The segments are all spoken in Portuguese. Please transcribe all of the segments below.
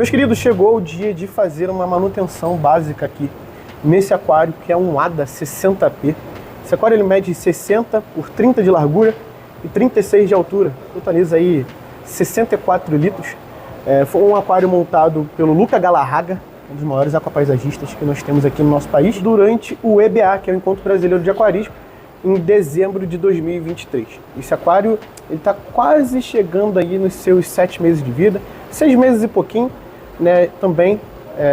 Meus queridos, chegou o dia de fazer uma manutenção básica aqui nesse aquário, que é um ADA 60P. Esse aquário ele mede 60 por 30 de largura e 36 de altura, totaliza aí 64 litros. Foi um aquário montado pelo Luca Galarraga, um dos maiores aquapaisagistas que nós temos aqui no nosso país, durante o EBA, que é o Encontro Brasileiro de Aquarismo, em dezembro de 2023. Esse aquário está quase chegando aí nos seus 7 meses de vida, 6 meses e pouquinho, né? Também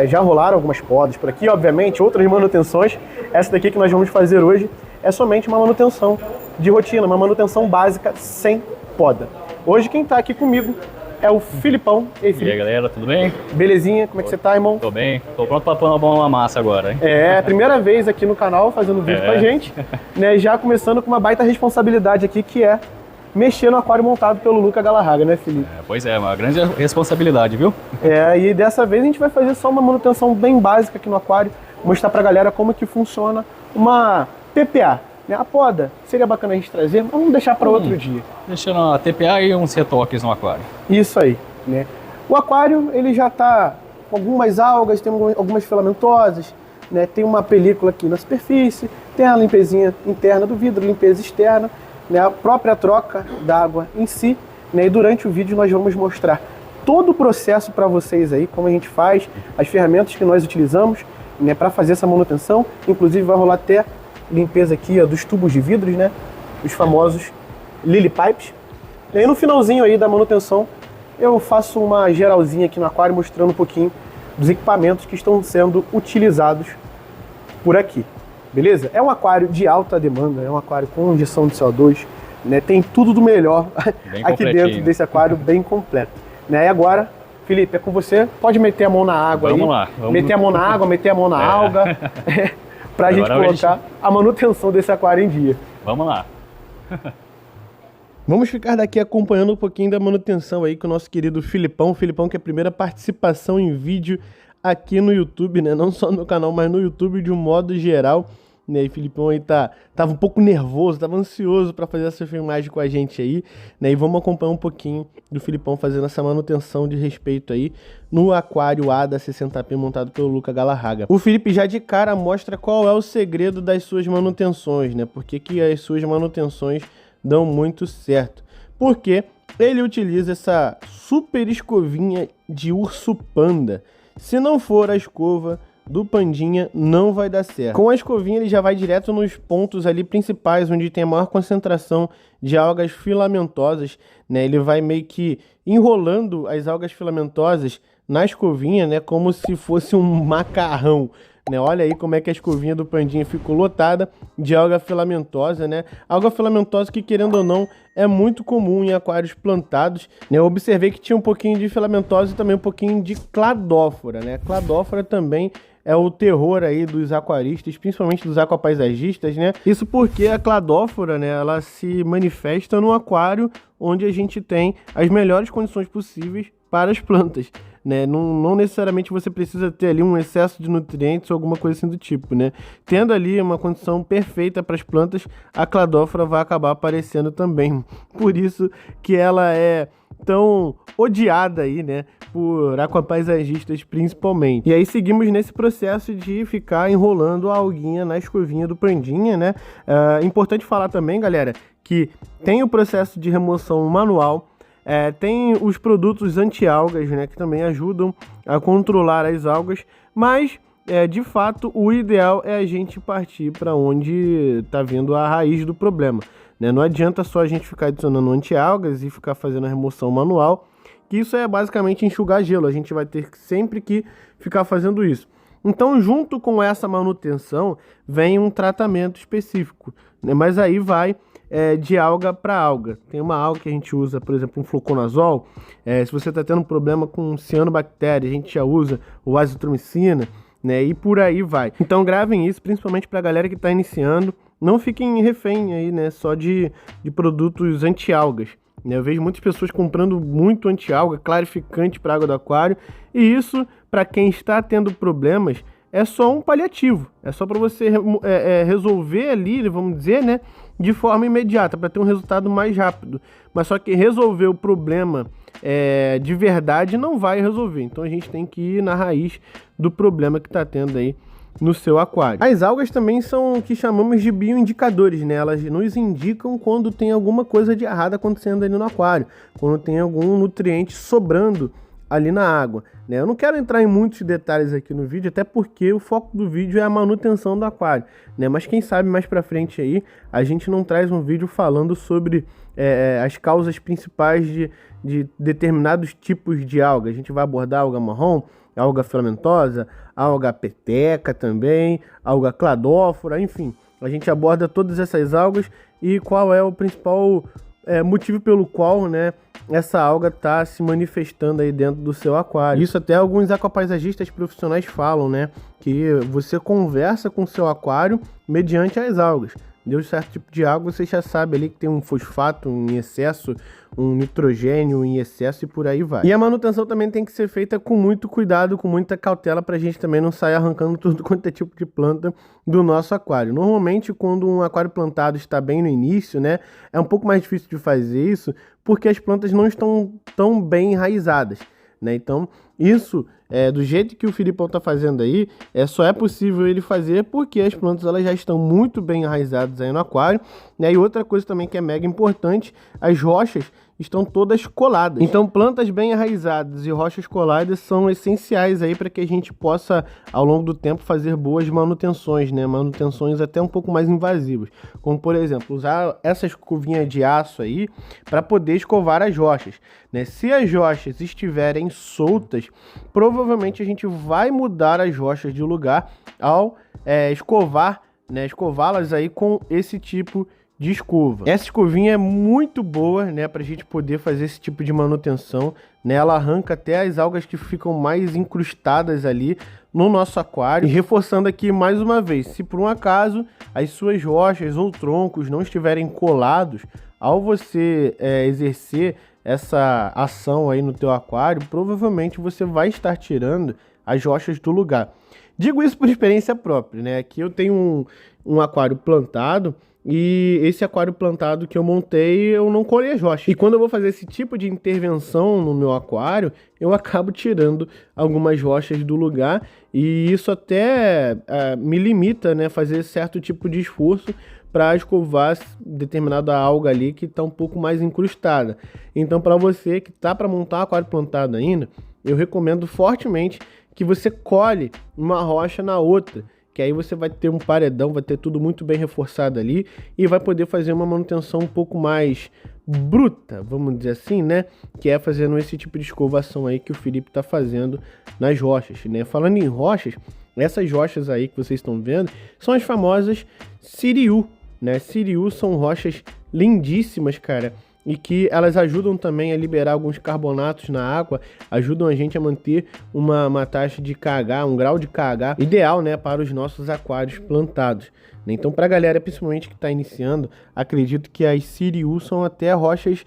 já rolaram algumas podas por aqui, obviamente, outras manutenções. Essa daqui que nós vamos fazer hoje é somente uma manutenção de rotina, uma manutenção básica sem poda. Hoje quem está aqui comigo é o Filipão. E aí, Felipe? E aí, galera, tudo bem? Belezinha, como é que você tá, irmão? Tô bem, tô pronto pra pôr uma bola na massa agora, hein? Primeira vez aqui no canal fazendo vídeo com a gente, né? Já começando com uma baita responsabilidade aqui, que é mexer no aquário montado pelo Luca Galarraga, né, Felipe? Pois é, uma grande responsabilidade, viu? E dessa vez a gente vai fazer só uma manutenção bem básica aqui no aquário, mostrar pra galera como que funciona uma PPA. A poda seria bacana a gente trazer, mas vamos deixar para outro dia. Deixando a TPA e uns retoques no aquário. Isso aí, né? O aquário ele já está com algumas algas, tem algumas filamentosas, né? Tem uma película aqui na superfície, tem a limpezinha interna do vidro, limpeza externa, né? A própria troca d'água em si, né? E durante o vídeo nós vamos mostrar todo o processo para vocês aí, como a gente faz, as ferramentas que nós utilizamos, né? Para fazer essa manutenção. Inclusive vai rolar até limpeza aqui, ó, dos tubos de vidros, né? Os famosos Lily Pipes. E aí no finalzinho aí da manutenção, eu faço uma geralzinha aqui no aquário, mostrando um pouquinho dos equipamentos que estão sendo utilizados por aqui. Beleza? É um aquário de alta demanda, é um aquário com injeção de CO2, né? Tem tudo do melhor aqui dentro desse aquário, bem completo. Né? E agora, Felipe, é com você. Pode meter a mão na água. Vamos aí. Lá. Meter a mão na água, meter a mão na alga. Pra gente colocar a manutenção desse aquário em dia. Vamos lá. Vamos ficar daqui acompanhando um pouquinho da manutenção aí com o nosso querido Filipão. Filipão, que é a primeira participação em vídeo aqui no YouTube, né? Não só no canal, mas no YouTube de um modo geral. Né? E o Filipão aí tava um pouco nervoso, tava ansioso para fazer essa filmagem com a gente aí, né? E vamos acompanhar um pouquinho do Filipão fazendo essa manutenção de respeito aí no aquário ADA 60P montado pelo Luca Galarraga. O Felipe já de cara mostra qual é o segredo das suas manutenções, né? Por que as suas manutenções dão muito certo? Porque ele utiliza essa super escovinha de urso panda. Se não for a escova do Pandinha, não vai dar certo. Com a escovinha ele já vai direto nos pontos ali principais, onde tem a maior concentração de algas filamentosas, né? Ele vai meio que enrolando as algas filamentosas na escovinha, né? Como se fosse um macarrão, né? Olha aí como é que a escovinha do Pandinha ficou lotada de alga filamentosa, né? Alga filamentosa que, querendo ou não, é muito comum em aquários plantados, né? Eu observei que tinha um pouquinho de filamentosa e também um pouquinho de cladófora, né? Cladófora também é o terror aí dos aquaristas, principalmente dos aquapaisagistas, né? Isso porque a cladófora, né, ela se manifesta no aquário onde a gente tem as melhores condições possíveis para as plantas, né? Não necessariamente você precisa ter ali um excesso de nutrientes ou alguma coisa assim do tipo, né? Tendo ali uma condição perfeita para as plantas, a cladófora vai acabar aparecendo também. Por isso que ela é tão odiada aí, né, por aquapaisagistas principalmente. E aí seguimos nesse processo de ficar enrolando a alguinha na escovinha do Pandinha, né? Importante falar também, galera, que tem o processo de remoção manual, tem os produtos anti-algas, né, que também ajudam a controlar as algas, mas de fato o ideal é a gente partir para onde está vindo a raiz do problema, né? Não adianta só a gente ficar adicionando anti-algas e ficar fazendo a remoção manual, que isso é basicamente enxugar gelo, a gente vai ter sempre que ficar fazendo isso. Então, junto com essa manutenção, vem um tratamento específico, né? Mas aí vai de alga para alga. Tem uma alga que a gente usa, por exemplo, um fluconazol. Se você está tendo um problema com cianobactéria, a gente já usa o azitromicina, né? E por aí vai. Então gravem isso, principalmente para a galera que está iniciando. Não fiquem refém aí, né, só de produtos anti-algas. Eu vejo muitas pessoas comprando muito anti-alga, clarificante para água do aquário. E isso, para quem está tendo problemas, é só um paliativo. É só para você resolver ali, vamos dizer, né, de forma imediata, para ter um resultado mais rápido. Mas só que resolver o problema de verdade não vai resolver. Então a gente tem que ir na raiz do problema que está tendo aí no seu aquário. As algas também são o que chamamos de bioindicadores, né? Elas nos indicam quando tem alguma coisa de errado acontecendo ali no aquário, quando tem algum nutriente sobrando ali na água, né? Eu não quero entrar em muitos detalhes aqui no vídeo, até porque o foco do vídeo é a manutenção do aquário, né? Mas quem sabe mais pra frente aí a gente não traz um vídeo falando sobre as causas principais de determinados tipos de alga. A gente vai abordar alga marrom, alga filamentosa, alga peteca também, alga cladófora, enfim. A gente aborda todas essas algas e qual é o principal motivo pelo qual, né, essa alga está se manifestando aí dentro do seu aquário. Isso até alguns aquapaisagistas profissionais falam, né, que você conversa com o seu aquário mediante as algas. Deu certo tipo de água, você já sabe ali que tem um fosfato em excesso, um nitrogênio em excesso e por aí vai. E a manutenção também tem que ser feita com muito cuidado, com muita cautela, pra gente também não sair arrancando tudo quanto é tipo de planta do nosso aquário. Normalmente, quando um aquário plantado está bem no início, né, é um pouco mais difícil de fazer isso, porque as plantas não estão tão bem enraizadas, né? Então, isso do jeito que o Filipão tá fazendo aí, só é possível ele fazer porque as plantas elas já estão muito bem enraizadas aí no aquário, né? E outra coisa também que é mega importante, as rochas estão todas coladas. Então, plantas bem enraizadas e rochas coladas são essenciais aí para que a gente possa, ao longo do tempo, fazer boas manutenções, né? Manutenções até um pouco mais invasivas, como por exemplo, usar essa escovinha de aço aí para poder escovar as rochas, né? Se as rochas estiverem soltas, provavelmente a gente vai mudar as rochas de lugar ao escovar, né? Escová-las aí com esse tipo de escova. Essa escovinha é muito boa, né, pra gente poder fazer esse tipo de manutenção, né? Ela arranca até as algas que ficam mais incrustadas ali no nosso aquário. E reforçando aqui mais uma vez, se por um acaso as suas rochas ou troncos não estiverem colados, ao você exercer essa ação aí no teu aquário, provavelmente você vai estar tirando as rochas do lugar. Digo isso por experiência própria, né? Aqui eu tenho um aquário plantado, e esse aquário plantado que eu montei, eu não colhei as rochas. E quando eu vou fazer esse tipo de intervenção no meu aquário, eu acabo tirando algumas rochas do lugar. E isso até me limita, né, fazer certo tipo de esforço para escovar determinada alga ali que está um pouco mais incrustada. Então, para você que está para montar um aquário plantado ainda, eu recomendo fortemente que você colhe uma rocha na outra, que aí você vai ter um paredão, vai ter tudo muito bem reforçado ali e vai poder fazer uma manutenção um pouco mais bruta, vamos dizer assim, né? Que é fazendo esse tipo de escovação aí que o Felipe tá fazendo nas rochas, né? Falando em rochas, essas rochas aí que vocês estão vendo são as famosas Siriu, né? Siriu são rochas lindíssimas, cara, e que elas ajudam também a liberar alguns carbonatos na água, ajudam a gente a manter uma taxa de KH, um grau de KH ideal, né, para os nossos aquários plantados. Então, para a galera, principalmente que está iniciando, acredito que as Siriu são até rochas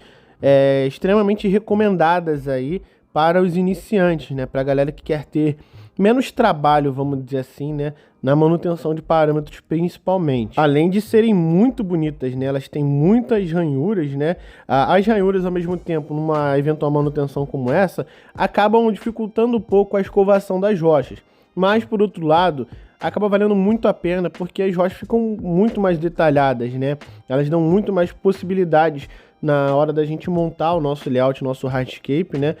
extremamente recomendadas aí para os iniciantes, né, para a galera que quer ter menos trabalho, vamos dizer assim, né, na manutenção de parâmetros principalmente. Além de serem muito bonitas, né, elas têm muitas ranhuras, né, as ranhuras ao mesmo tempo, numa eventual manutenção como essa, acabam dificultando um pouco a escovação das rochas. Mas, por outro lado, acaba valendo muito a pena porque as rochas ficam muito mais detalhadas, né, elas dão muito mais possibilidades na hora da gente montar o nosso layout, o nosso hardscape, né?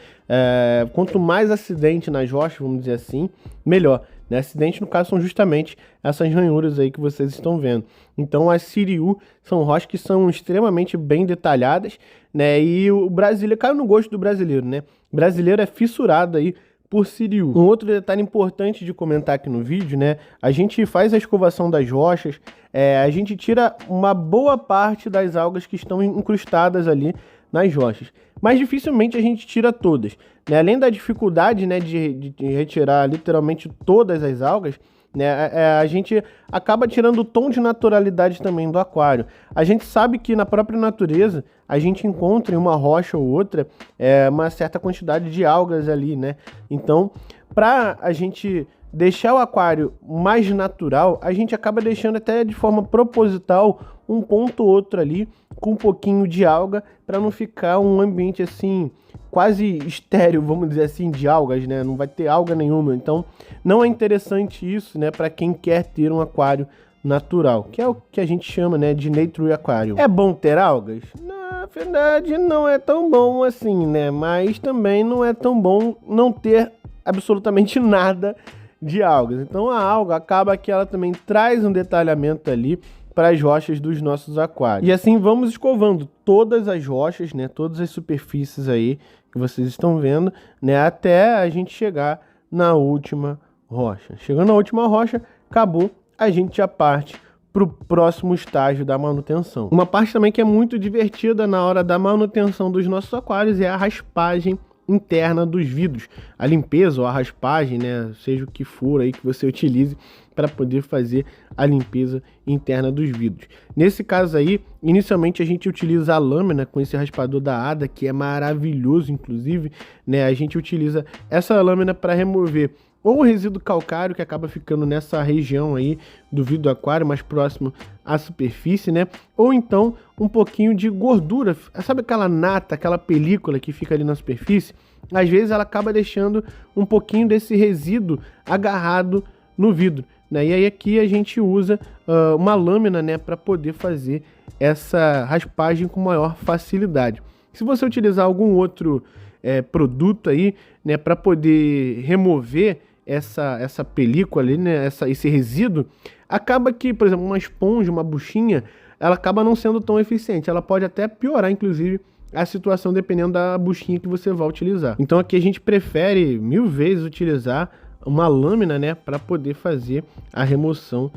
Quanto mais acidente nas rochas, vamos dizer assim, melhor. Né? Acidente, no caso, são justamente essas ranhuras aí que vocês estão vendo. Então, as Siriu são rochas que são extremamente bem detalhadas, né? E o brasileiro, caiu no gosto do brasileiro, né? O brasileiro é fissurado aí por Siriu. Um outro detalhe importante de comentar aqui no vídeo, né? A gente faz a escovação das rochas, a gente tira uma boa parte das algas que estão incrustadas ali nas rochas, mas dificilmente a gente tira todas, né? Além da dificuldade, né, de retirar literalmente todas as algas, né, a gente acaba tirando o tom de naturalidade também do aquário. A gente sabe que na própria natureza a gente encontra em uma rocha ou outra uma certa quantidade de algas ali, né? Então, para a gente deixar o aquário mais natural, a gente acaba deixando até de forma proposital um ponto ou outro ali com um pouquinho de alga para não ficar um ambiente assim quase estéril, vamos dizer assim, de algas, né? Não vai ter alga nenhuma. Então, não é interessante isso, né, para quem quer ter um aquário natural, que é o que a gente chama, né, de Nature Aquarium. É bom ter algas? Na verdade, não é tão bom assim, né? Mas também não é tão bom não ter absolutamente nada de algas. Então a alga acaba que ela também traz um detalhamento ali para as rochas dos nossos aquários. E assim vamos escovando todas as rochas, né, todas as superfícies aí que vocês estão vendo, né, até a gente chegar na última rocha. Chegando na última rocha, acabou, a gente já parte para o próximo estágio da manutenção. Uma parte também que é muito divertida na hora da manutenção dos nossos aquários é a raspagem interna dos vidros, a limpeza ou a raspagem, né, seja o que for aí que você utilize para poder fazer a limpeza interna dos vidros. Nesse caso aí, inicialmente a gente utiliza a lâmina com esse raspador da Ada, que é maravilhoso, inclusive, né, a gente utiliza essa lâmina para remover ou o resíduo calcário que acaba ficando nessa região aí do vidro do aquário, mais próximo à superfície, né? Ou então um pouquinho de gordura, sabe aquela nata, aquela película que fica ali na superfície? Às vezes ela acaba deixando um pouquinho desse resíduo agarrado no vidro, né? E aí aqui a gente usa uma lâmina, né, para poder fazer essa raspagem com maior facilidade. Se você utilizar algum outro produto aí, né, para poder remover essa película ali, né, esse resíduo, acaba que, por exemplo, uma esponja, uma buchinha, ela acaba não sendo tão eficiente. Ela pode até piorar, inclusive, a situação dependendo da buchinha que você vai utilizar. Então aqui a gente prefere 1000 vezes utilizar uma lâmina, né, para poder fazer a remoção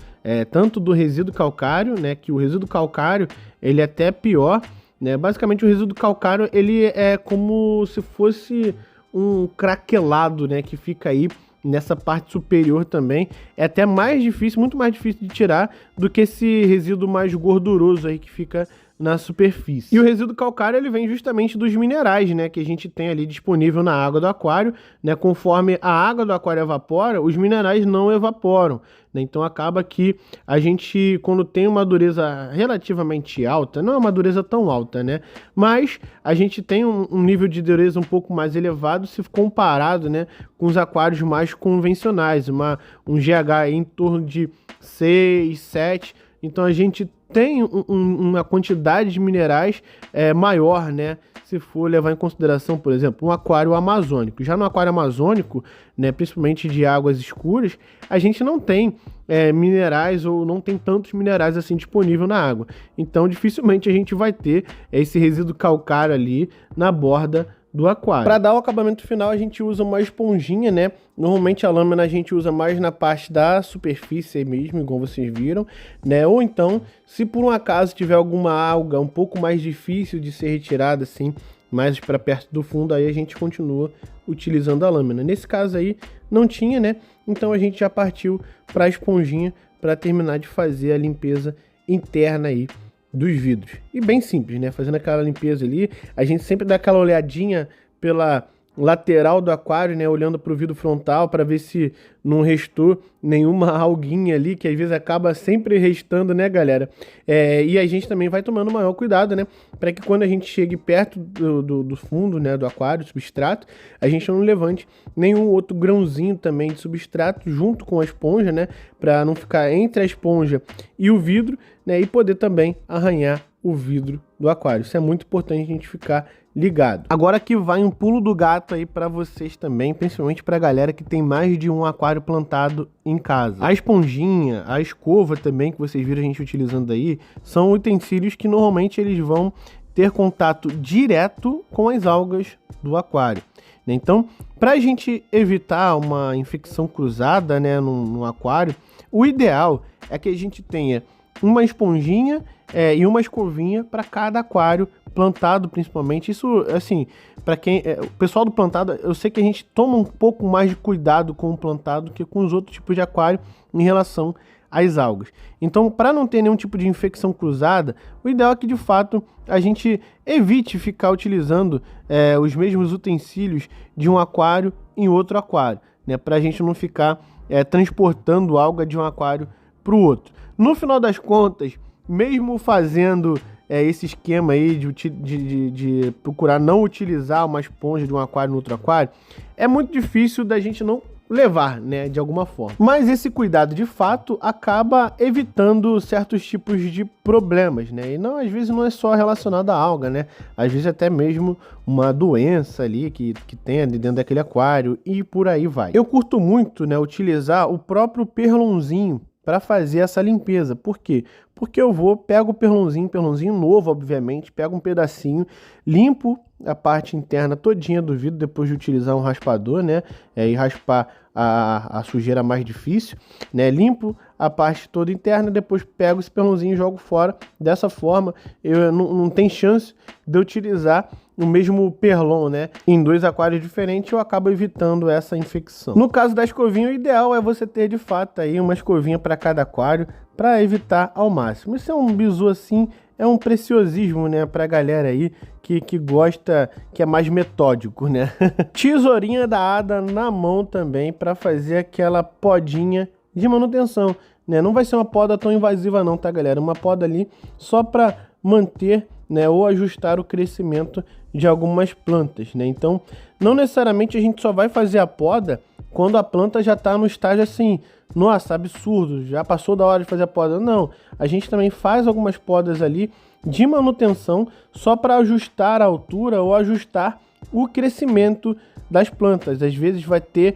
tanto do resíduo calcário, né, que o resíduo calcário ele é até pior, né. Basicamente o resíduo calcário ele é como se fosse um craquelado, né, que fica aí nessa parte superior também. É até mais difícil, muito mais difícil de tirar do que esse resíduo mais gorduroso aí que fica na superfície. E o resíduo calcário ele vem justamente dos minerais, né, que a gente tem ali disponível na água do aquário, né, conforme a água do aquário evapora, os minerais não evaporam, né, então acaba que a gente, quando tem uma dureza relativamente alta, não é uma dureza tão alta, né, mas a gente tem um nível de dureza um pouco mais elevado se comparado, né, com os aquários mais convencionais, um GH em torno de 6, 7, então a gente tem uma quantidade de minerais maior, né? Se for levar em consideração, por exemplo, um aquário amazônico. Já no aquário amazônico, né, principalmente de águas escuras, a gente não tem minerais ou não tem tantos minerais assim disponível na água. Então, dificilmente a gente vai ter esse resíduo calcário ali na borda do aquário. Para dar o acabamento final, a gente usa uma esponjinha, né? Normalmente a lâmina a gente usa mais na parte da superfície mesmo, igual vocês viram, né? Ou então, se por um acaso tiver alguma alga um pouco mais difícil de ser retirada, assim, mais para perto do fundo, aí a gente continua utilizando a lâmina. Nesse caso aí, não tinha, né? Então a gente já partiu para a esponjinha para terminar de fazer a limpeza interna aí dos vidros. E bem simples, né? Fazendo aquela limpeza ali, a gente sempre dá aquela olhadinha pela lateral do aquário, né? Olhando para o vidro frontal para ver se não restou nenhuma alguinha ali, que às vezes acaba sempre restando, né, galera? E a gente também vai tomando maior cuidado, né? Para que quando a gente chegue perto do fundo, né, do aquário, substrato, a gente não levante nenhum outro grãozinho também de substrato junto com a esponja, né? Para não ficar entre a esponja e o vidro, né? E poder também arranhar o vidro do aquário. Isso é muito importante a gente ficar ligado. Agora que vai um pulo do gato aí para vocês também, principalmente para a galera que tem mais de um aquário plantado em casa. A esponjinha, a escova também que vocês viram a gente utilizando aí, são utensílios que normalmente eles vão ter contato direto com as algas do aquário. Então, para a gente evitar uma infecção cruzada, né, no aquário, o ideal é que a gente tenha uma esponjinha e uma escovinha para cada aquário plantado, principalmente. Isso, assim, para quem o pessoal do plantado, eu sei que a gente toma um pouco mais de cuidado com o plantado que com os outros tipos de aquário em relação às algas. Então, para não ter nenhum tipo de infecção cruzada, o ideal é que, de fato, a gente evite ficar utilizando os mesmos utensílios de um aquário em outro aquário, né, para a gente não ficar transportando alga de um aquário para o outro. No final das contas, mesmo fazendo esse esquema aí de procurar não utilizar uma esponja de um aquário no outro aquário, é muito difícil da gente não levar, né, de alguma forma. Mas esse cuidado, de fato, acaba evitando certos tipos de problemas, né? E não, às vezes não é só relacionado à alga, né? Às vezes até mesmo uma doença ali que tem ali dentro daquele aquário e por aí vai. Eu curto muito, né, utilizar o próprio perlonzinho para fazer essa limpeza. Por quê? Porque eu pego o perlonzinho novo, obviamente, pego um pedacinho, limpo a parte interna todinha do vidro depois de utilizar um raspador, né? E raspar a sujeira mais difícil, né? Limpo a parte toda interna, depois pego esse perlonzinho e jogo fora. Dessa forma, eu não tem chance de eu utilizar o mesmo perlon, né, em 2 aquários diferentes, eu acabo evitando essa infecção. No caso da escovinha, o ideal é você ter de fato aí uma escovinha para cada aquário, para evitar ao máximo. Isso é um bizu assim, é um preciosismo, né, pra galera aí que gosta, que é mais metódico, né. Tesourinha da Ada na mão também para fazer aquela podinha de manutenção, né. Não vai ser uma poda tão invasiva não, tá, galera? Uma poda ali só para manter, né, ou ajustar o crescimento de algumas plantas, né? Então, não necessariamente a gente só vai fazer a poda quando a planta já está no estágio assim, nossa, absurdo, já passou da hora de fazer a poda. Não, a gente também faz algumas podas ali de manutenção só para ajustar a altura ou ajustar o crescimento das plantas. Às vezes vai ter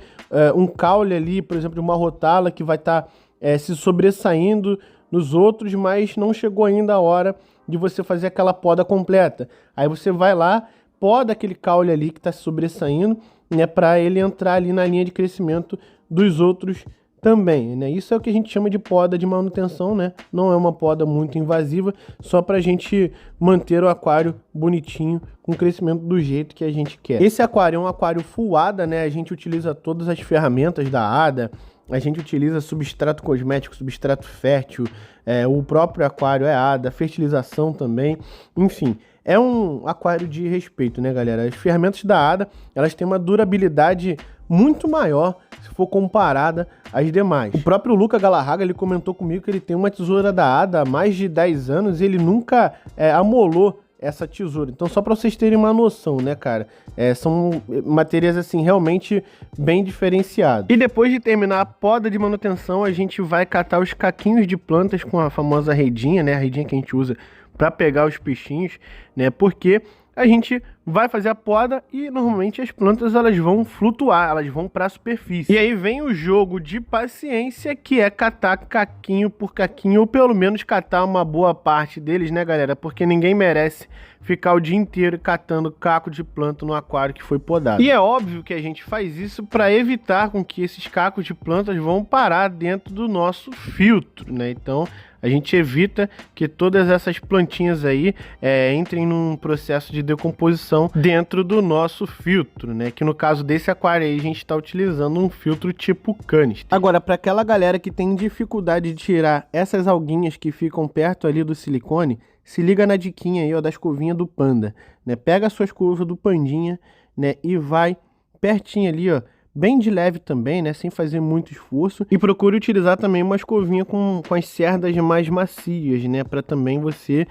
um caule ali, por exemplo, de uma rotala que vai estar se sobressaindo nos outros, mas não chegou ainda a hora de você fazer aquela poda completa. Aí você vai lá, poda aquele caule ali que está se sobressaindo, né, para ele entrar ali na linha de crescimento dos outros também, né? Isso é o que a gente chama de poda de manutenção, né? Não é uma poda muito invasiva, só para a gente manter o aquário bonitinho, com o crescimento do jeito que a gente quer. Esse aquário é um aquário full ADA, né? A gente utiliza todas as ferramentas da ADA, a gente utiliza substrato cosmético, substrato fértil, o próprio aquário é ADA, fertilização também, enfim. É um aquário de respeito, né, galera? As ferramentas da ADA, elas têm uma durabilidade muito maior se for comparada às demais. O próprio Luca Galarraga, ele comentou comigo que ele tem uma tesoura da ADA há mais de 10 anos e ele nunca amolou essa tesoura. Então, só para vocês terem uma noção, né, cara? São materiais, assim, realmente bem diferenciados. E depois de terminar a poda de manutenção, a gente vai catar os caquinhos de plantas com a famosa redinha, né? A redinha que a gente usa para pegar os peixinhos, né? Porque a gente vai fazer a poda e normalmente as plantas elas vão flutuar, elas vão para a superfície. E aí vem o jogo de paciência, que é catar caquinho por caquinho, ou pelo menos catar uma boa parte deles, né, galera? Porque ninguém merece ficar o dia inteiro catando caco de planta no aquário que foi podado. E é óbvio que a gente faz isso para evitar com que esses cacos de plantas vão parar dentro do nosso filtro, né? Então, a gente evita que todas essas plantinhas aí entrem num processo de decomposição dentro do nosso filtro, né? Que no caso desse aquário aí, a gente está utilizando um filtro tipo canister. Agora, para aquela galera que tem dificuldade de tirar essas alguinhas que ficam perto ali do silicone, se liga na diquinha aí, ó, da escovinha do panda, né? Pega a sua escova do pandinha, né? E vai pertinho ali, ó, bem de leve também, né, sem fazer muito esforço, e procure utilizar também uma escovinha com as cerdas mais macias, né, para também você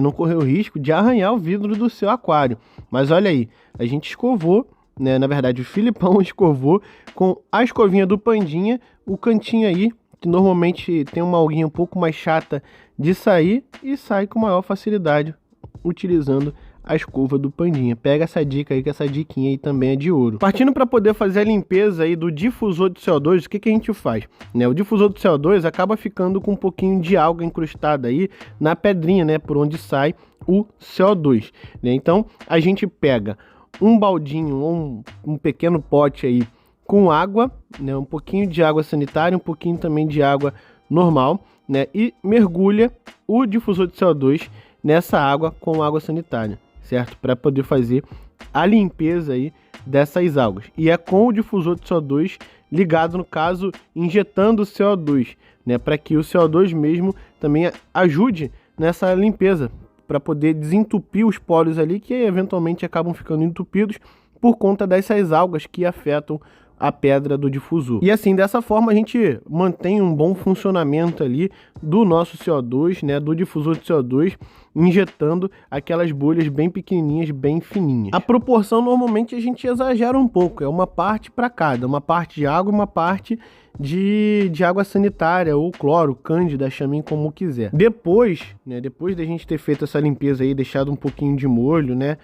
não correr o risco de arranhar o vidro do seu aquário. Mas olha aí, a gente escovou, né, na verdade o Filipão escovou com a escovinha do pandinha, o cantinho aí, que normalmente tem uma alguinha um pouco mais chata de sair, e sai com maior facilidade utilizando a escova do pandinha. Pega essa dica aí, que essa diquinha aí também é de ouro. Partindo para poder fazer a limpeza aí do difusor de CO2, o que a gente faz? Né, o difusor de CO2 acaba ficando com um pouquinho de alga incrustada aí na pedrinha, né, por onde sai o CO2. Né? Então, a gente pega um baldinho ou um pequeno pote aí com água, né, um pouquinho de água sanitária, um pouquinho também de água normal, né, e mergulha o difusor de CO2 nessa água com água sanitária, certo? Para poder fazer a limpeza aí dessas algas. E é com o difusor de CO2 ligado, no caso, injetando o CO2, né? Para que o CO2 mesmo também ajude nessa limpeza, para poder desentupir os poros ali que eventualmente acabam ficando entupidos por conta dessas algas que afetam a pedra do difusor. E assim, dessa forma a gente mantém um bom funcionamento ali do nosso CO2, né, do difusor de CO2, injetando aquelas bolhas bem pequenininhas, bem fininhas. A proporção normalmente a gente exagera um pouco, é uma parte para cada, uma parte de água e uma parte de água sanitária ou cloro, cândida, chame como quiser. Depois, né, depois da gente ter feito essa limpeza aí, deixado um pouquinho de molho, né,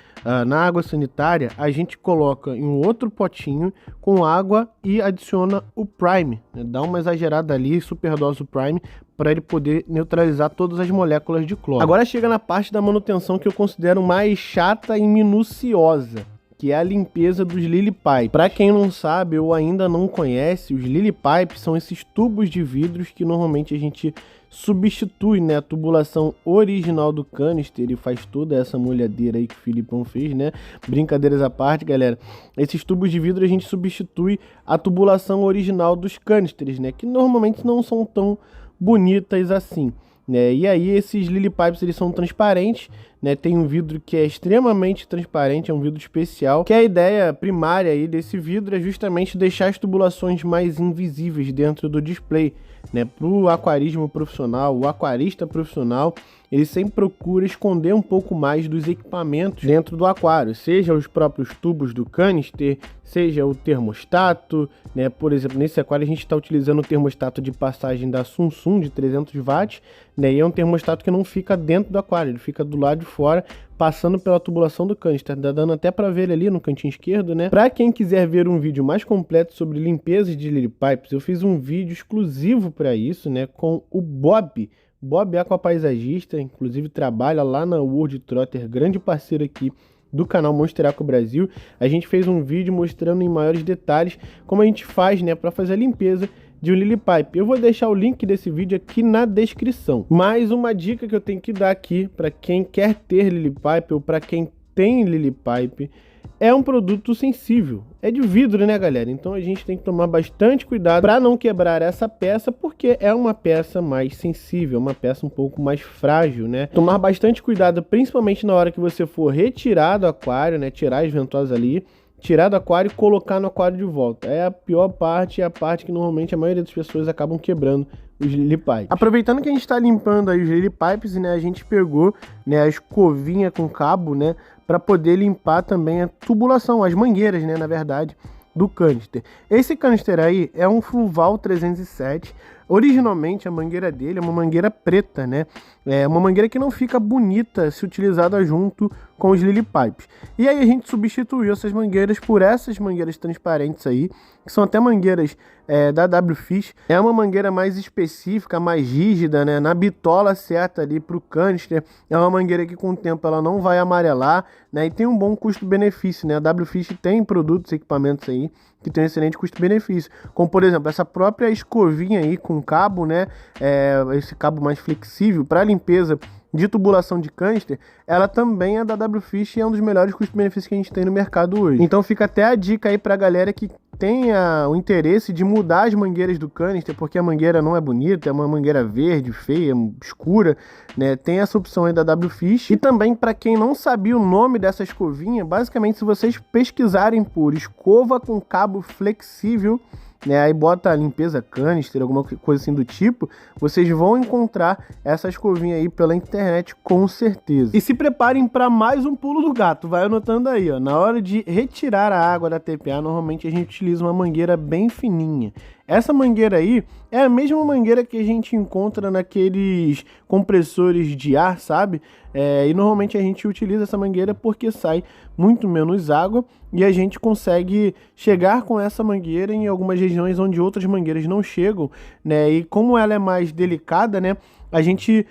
na água sanitária, a gente coloca em um outro potinho com água e adiciona o Prime, né, dá uma exagerada ali, superdose o Prime, para ele poder neutralizar todas as moléculas de cloro. Agora chega na parte da manutenção que eu considero mais chata e minuciosa, que é a limpeza dos Lily Pipe. Para quem não sabe ou ainda não conhece, os Lily Pipe são esses tubos de vidros que normalmente a gente substitui, né, a tubulação original do canister e faz toda essa molhadeira aí que o Filipão fez, né? Brincadeiras à parte, galera. Esses tubos de vidro a gente substitui a tubulação original dos canisters, né, que normalmente não são tão bonitas assim, né? E aí esses Lily Pipes, eles são transparentes, né? Tem um vidro que é extremamente transparente, é um vidro especial, que a ideia primária aí desse vidro é justamente deixar as tubulações mais invisíveis dentro do display, né? Para o aquarismo profissional, o aquarista profissional, ele sempre procura esconder um pouco mais dos equipamentos dentro do aquário, seja os próprios tubos do canister, seja o termostato, né? Por exemplo, nesse aquário a gente está utilizando o termostato de passagem da Samsung de 300 watts, né? E é um termostato que não fica dentro do aquário, ele fica do lado de fora, passando pela tubulação do canister. Tá dando até para ver ele ali no cantinho esquerdo, né? Para quem quiser ver um vídeo mais completo sobre limpezas de Lily Pipes, eu fiz um vídeo exclusivo para isso, né? Com o Bob aquapaisagista, inclusive trabalha lá na World Trotter, grande parceiro aqui do canal Monster Aqua Brasil. A gente fez um vídeo mostrando em maiores detalhes como a gente faz, né, para fazer a limpeza de um Lily Pipe. Eu vou deixar o link desse vídeo aqui na descrição. Mais uma dica que eu tenho que dar aqui para quem quer ter Lily Pipe ou para quem tem Lily Pipe: é um produto sensível, é de vidro, né, galera? Então a gente tem que tomar bastante cuidado para não quebrar essa peça, porque é uma peça mais sensível, uma peça um pouco mais frágil, né? Tomar bastante cuidado, principalmente na hora que você for retirar do aquário, né? Tirar as ventosas ali, tirar do aquário e colocar no aquário de volta. É a pior parte, é a parte que normalmente a maioria das pessoas acabam quebrando os Lily Pipes. Aproveitando que a gente está limpando aí os Lily Pipes, né, a gente pegou, né, a escovinha com cabo, né, para poder limpar também a tubulação, as mangueiras, né, na verdade, do canister. Esse canister aí é um Fluval 307. Originalmente a mangueira dele é uma mangueira preta, né? É uma mangueira que não fica bonita se utilizada junto com os Lily Pipes. E aí a gente substituiu essas mangueiras por essas mangueiras transparentes aí, que são até mangueiras da WFish. É uma mangueira mais específica, mais rígida, né? Na bitola certa ali para o canister. É uma mangueira que com o tempo ela não vai amarelar, né? E tem um bom custo-benefício, né? A WFish tem produtos, equipamentos aí que tem um excelente custo-benefício, como por exemplo essa própria escovinha aí com cabo, né, esse cabo mais flexível para limpeza de tubulação de canister, ela também é da WFish e é um dos melhores custo-benefícios que a gente tem no mercado hoje. Então fica até a dica aí pra galera que tenha o interesse de mudar as mangueiras do canister, porque a mangueira não é bonita, é uma mangueira verde, feia, escura, né? Tem essa opção aí da WFish. E também, para quem não sabia o nome dessa escovinha, basicamente, se vocês pesquisarem por escova com cabo flexível, né, aí bota limpeza canister, alguma coisa assim do tipo, vocês vão encontrar essa escovinha aí pela internet com certeza. E se preparem para mais um pulo do gato, vai anotando aí, ó. Na hora de retirar a água da TPA, normalmente a gente utiliza uma mangueira bem fininha. Essa mangueira aí é a mesma mangueira que a gente encontra naqueles compressores de ar, sabe? E normalmente a gente utiliza essa mangueira porque sai muito menos água e a gente consegue chegar com essa mangueira em algumas regiões onde outras mangueiras não chegam, né? E como ela é mais delicada, né, a gente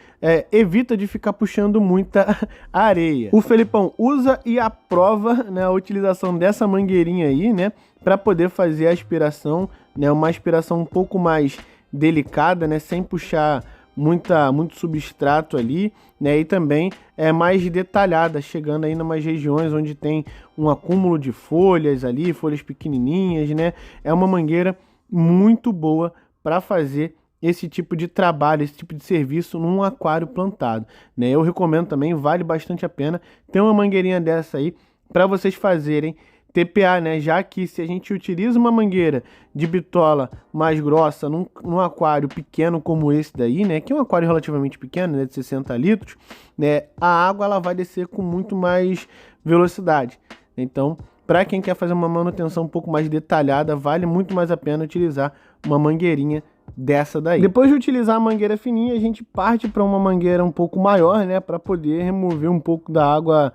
evita de ficar puxando muita areia. O Felipão usa e aprova, né, a utilização dessa mangueirinha aí, né, para poder fazer a aspiração, né, uma aspiração um pouco mais delicada, né, sem puxar muito substrato ali, né, e também é mais detalhada, chegando aí em umas regiões onde tem um acúmulo de folhas ali, folhas pequenininhas, né, é uma mangueira muito boa para fazer esse tipo de trabalho, esse tipo de serviço num aquário plantado, né? Eu recomendo também, vale bastante a pena ter uma mangueirinha dessa aí para vocês fazerem TPA, né? Já que se a gente utiliza uma mangueira de bitola mais grossa num aquário pequeno como esse daí, né? Que é um aquário relativamente pequeno, né? De 60 litros, né? A água ela vai descer com muito mais velocidade. Então, para quem quer fazer uma manutenção um pouco mais detalhada, vale muito mais a pena utilizar uma mangueirinha dessa daí. Depois de utilizar a mangueira fininha, a gente parte para uma mangueira um pouco maior, né, para poder remover um pouco da água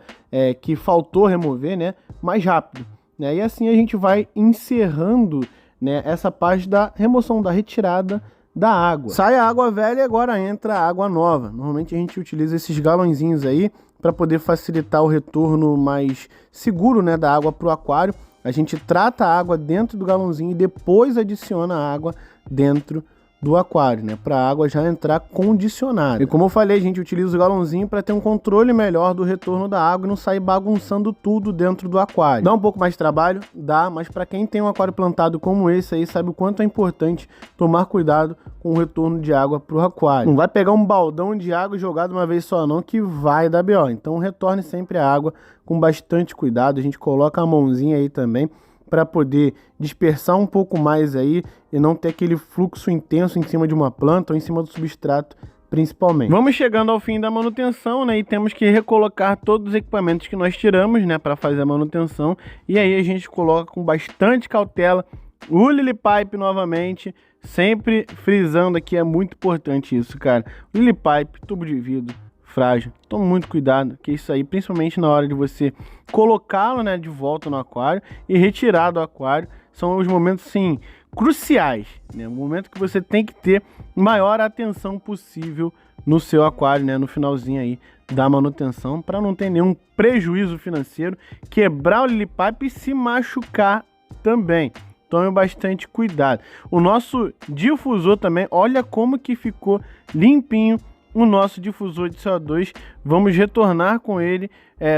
que faltou remover, né, mais rápido, né? E assim a gente vai encerrando, né, essa parte da remoção, da retirada da água. Sai a água velha e agora entra a água nova. Normalmente a gente utiliza esses galõezinhos aí para poder facilitar o retorno mais seguro, né, da água para o aquário. A gente trata a água dentro do galãozinho e depois adiciona a água dentro do aquário, né, para a água já entrar condicionada. E como eu falei, a gente utiliza o galãozinho para ter um controle melhor do retorno da água e não sair bagunçando tudo dentro do aquário. Dá um pouco mais de trabalho? Dá, mas para quem tem um aquário plantado como esse aí, sabe o quanto é importante tomar cuidado com o retorno de água para o aquário. Não vai pegar um baldão de água e jogar de uma vez só não, que vai dar BO. Então retorne sempre a água com bastante cuidado. A gente coloca a mãozinha aí também para poder dispersar um pouco mais aí e não ter aquele fluxo intenso em cima de uma planta ou em cima do substrato, principalmente. Vamos chegando ao fim da manutenção, né, e temos que recolocar todos os equipamentos que nós tiramos, né, para fazer a manutenção, e aí a gente coloca com bastante cautela o Lily Pipe novamente, sempre frisando aqui, é muito importante isso, cara. Lily Pipe, tubo de vidro, frágil, tome muito cuidado, que isso aí, principalmente na hora de você colocá-lo, né, de volta no aquário e retirar do aquário, são os momentos, sim, cruciais, né, o momento que você tem que ter maior atenção possível no seu aquário, né, no finalzinho aí da manutenção, para não ter nenhum prejuízo financeiro, quebrar o Lily Pipe e se machucar também. Tome bastante cuidado. O nosso difusor também, olha como que ficou limpinho o nosso difusor de CO2, vamos retornar com ele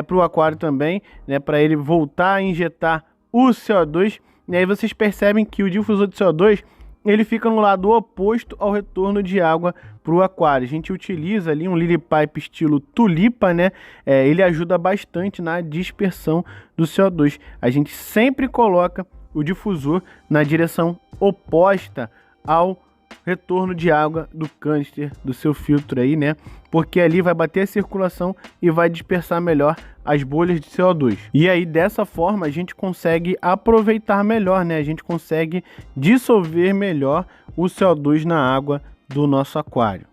para o aquário também, né, para ele voltar a injetar o CO2, e aí vocês percebem que o difusor de CO2, ele fica no lado oposto ao retorno de água para o aquário. A gente utiliza ali um Lily Pipe estilo tulipa, né, ele ajuda bastante na dispersão do CO2. A gente sempre coloca o difusor na direção oposta ao retorno de água do canister, do seu filtro aí, né? Porque ali vai bater a circulação e vai dispersar melhor as bolhas de CO2. E aí, dessa forma, a gente consegue aproveitar melhor, né? A gente consegue dissolver melhor o CO2 na água do nosso aquário.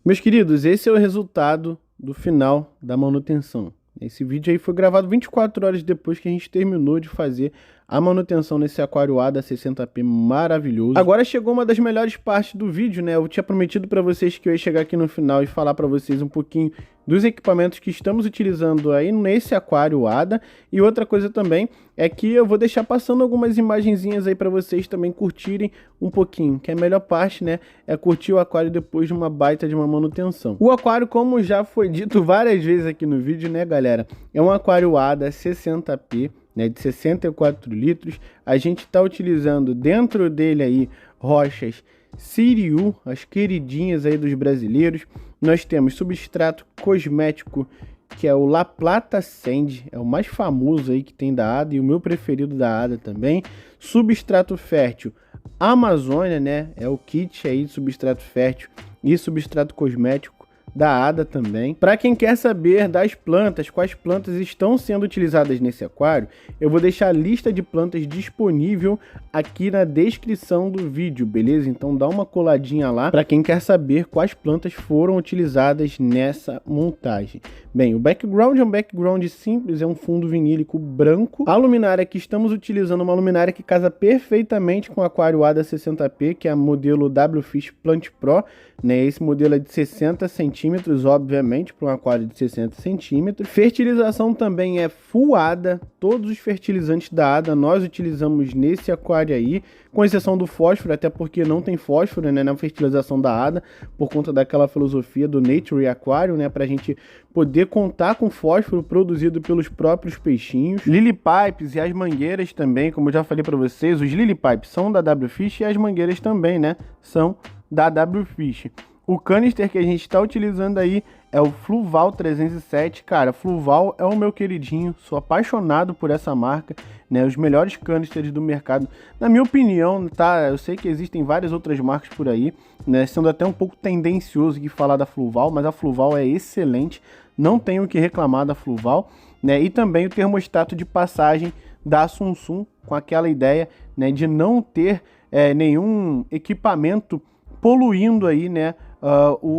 Meus queridos, esse é o resultado do final da manutenção. Esse vídeo aí foi gravado 24 horas depois que a gente terminou de fazer a manutenção nesse aquário ADA 60P maravilhoso. Agora chegou uma das melhores partes do vídeo, né? Eu tinha prometido para vocês que eu ia chegar aqui no final e falar para vocês um pouquinho dos equipamentos que estamos utilizando aí nesse aquário ADA. E outra coisa também é que eu vou deixar passando algumas imagenzinhas aí para vocês também curtirem um pouquinho, que a melhor parte, né, é curtir o aquário depois de uma baita de uma manutenção. O aquário, como já foi dito várias vezes aqui no vídeo, né, galera, é um aquário ADA 60P, né, de 64 litros. A gente está utilizando dentro dele aí rochas Siriu, as queridinhas aí dos brasileiros. Nós temos substrato cosmético, que é o La Plata Sand, é o mais famoso aí que tem da ADA e o meu preferido da ADA também. Substrato fértil Amazônia, né, é o kit aí de substrato fértil e substrato cosmético da ADA também. Para quem quer saber das plantas, quais plantas estão sendo utilizadas nesse aquário, eu vou deixar a lista de plantas disponível aqui na descrição do vídeo, beleza? Então dá uma coladinha lá para quem quer saber quais plantas foram utilizadas nessa montagem. Bem, o background é um background simples, é um fundo vinílico branco. A luminária que estamos utilizando é uma luminária que casa perfeitamente com o aquário ADA 60P, que é a modelo WFish Plant Pro, né? Esse modelo é de 60 centímetros, obviamente, para um aquário de 60 centímetros. Fertilização também é full ADA, todos os fertilizantes da ADA nós utilizamos nesse aquário aí, com exceção do fósforo, até porque não tem fósforo, né, na fertilização da ADA, por conta daquela filosofia do Nature Aquarium, né, para a gente poder contar com fósforo produzido pelos próprios peixinhos. Lily Pipes e as mangueiras também, como eu já falei para vocês, os Lily Pipes são da WFish e as mangueiras também, né, são da WFish. O canister que a gente está utilizando aí é o Fluval 307, cara. Fluval é o meu queridinho, sou apaixonado por essa marca, né? Os melhores canisters do mercado, na minha opinião, tá? Eu sei que existem várias outras marcas por aí, né? Sendo até um pouco tendencioso de falar da Fluval, mas a Fluval é excelente, não tenho o que reclamar da Fluval, né? E também o termostato de passagem da Samsung, com aquela ideia, né, de não ter nenhum equipamento poluindo aí, né,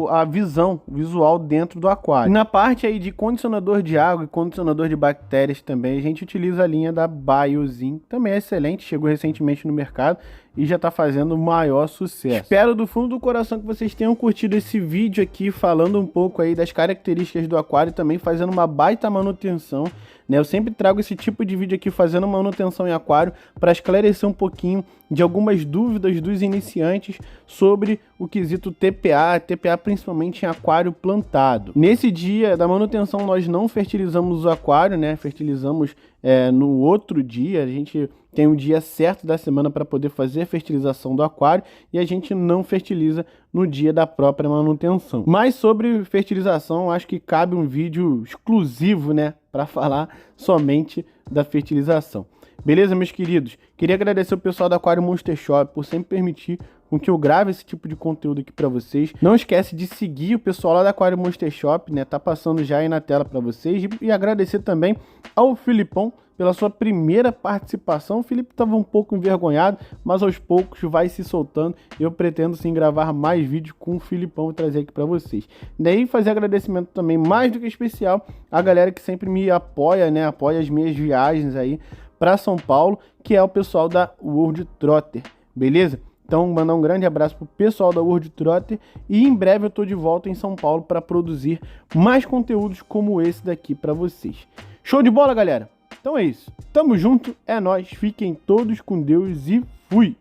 a visão visual dentro do aquário. E na parte aí de condicionador de água e condicionador de bactérias também, a gente utiliza a linha da Biozin, também é excelente, chegou recentemente no mercado e já está fazendo o maior sucesso. Espero do fundo do coração que vocês tenham curtido esse vídeo aqui, falando um pouco aí das características do aquário e também fazendo uma baita manutenção, né? Eu sempre trago esse tipo de vídeo aqui fazendo manutenção em aquário para esclarecer um pouquinho de algumas dúvidas dos iniciantes sobre o quesito TPA principalmente em aquário plantado. Nesse dia da manutenção nós não fertilizamos o aquário, né? Fertilizamos no outro dia, a gente tem um dia certo da semana para poder fazer a fertilização do aquário e a gente não fertiliza no dia da própria manutenção. Mas sobre fertilização, acho que cabe um vídeo exclusivo, né, para falar somente da fertilização. Beleza, meus queridos? Queria agradecer o pessoal da Aquário Monster Shop por sempre permitir com que eu grave esse tipo de conteúdo aqui para vocês. Não esquece de seguir o pessoal lá da Aquário Monster Shop, né? Tá passando já aí na tela para vocês. E agradecer também ao Filipão pela sua primeira participação. O Felipe estava um pouco envergonhado, mas aos poucos vai se soltando. Eu pretendo sim gravar mais vídeos com o Filipão e trazer aqui para vocês. Daí fazer agradecimento também mais do que especial à galera que sempre me apoia, né? Apoia as minhas viagens aí para São Paulo, que é o pessoal da World Trotter, beleza? Então, mandar um grande abraço pro pessoal da World Trotter e em breve eu tô de volta em São Paulo para produzir mais conteúdos como esse daqui para vocês. Show de bola, galera? Então é isso. Tamo junto, é nóis, fiquem todos com Deus e fui!